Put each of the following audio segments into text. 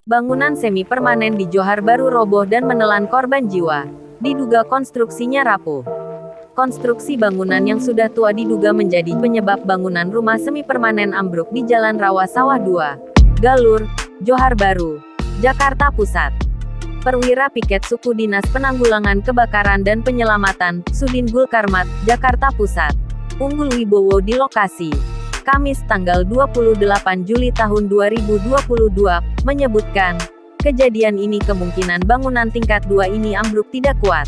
Bangunan semi permanen di Johar Baru roboh dan menelan korban jiwa. Diduga konstruksinya rapuh. Konstruksi bangunan yang sudah tua diduga menjadi penyebab bangunan rumah semi permanen ambruk di Jalan Rawa Sawah 2, Galur, Johar Baru, Jakarta Pusat. Perwira Piket Suku Dinas Penanggulangan Kebakaran dan Penyelamatan, Sudin Gulkarmat, Jakarta Pusat, Unggul Wibowo di lokasi, Kamis tanggal 28 Juli tahun 2022, menyebutkan, kejadian ini kemungkinan bangunan tingkat 2 ini ambruk tidak kuat.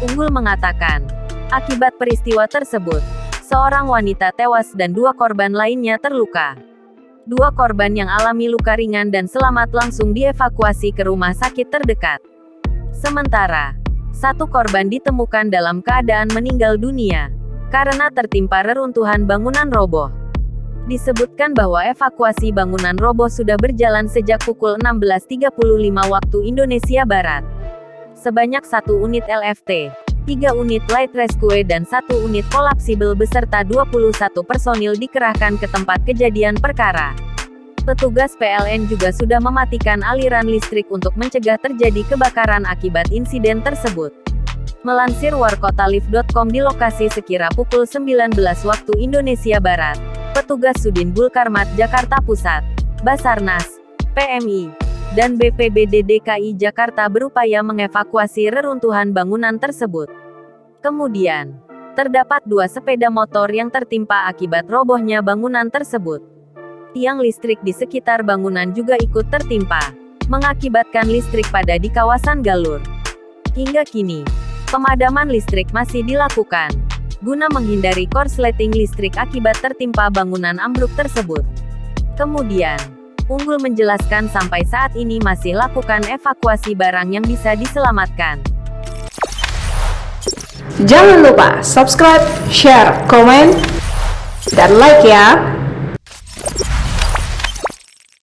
Unggul mengatakan, akibat peristiwa tersebut, seorang wanita tewas dan 2 korban lainnya terluka. 2 korban yang alami luka ringan dan selamat langsung dievakuasi ke rumah sakit terdekat. Sementara, 1 korban ditemukan dalam keadaan meninggal dunia karena tertimpa reruntuhan bangunan roboh. Disebutkan bahwa evakuasi bangunan roboh sudah berjalan sejak pukul 16.35 waktu Indonesia Barat. Sebanyak 1 unit LFT, 3 unit Light Rescue dan 1 unit Collapsible beserta 21 personil dikerahkan ke tempat kejadian perkara. Petugas PLN juga sudah mematikan aliran listrik untuk mencegah terjadi kebakaran akibat insiden tersebut. Melansir warkotalive.com, di lokasi sekira pukul 19 waktu Indonesia Barat, petugas Sudin Gulkarmat Jakarta Pusat, Basarnas, PMI, dan BPBD DKI Jakarta berupaya mengevakuasi reruntuhan bangunan tersebut. Kemudian, terdapat 2 sepeda motor yang tertimpa akibat robohnya bangunan tersebut. Tiang listrik di sekitar bangunan juga ikut tertimpa, mengakibatkan listrik padam di kawasan Galur. Hingga kini, pemadaman listrik masih dilakukan, guna menghindari korsleting listrik akibat tertimpa bangunan ambruk tersebut. Kemudian, Unggul menjelaskan sampai saat ini masih lakukan evakuasi barang yang bisa diselamatkan. Jangan lupa subscribe, share, komen, dan like ya!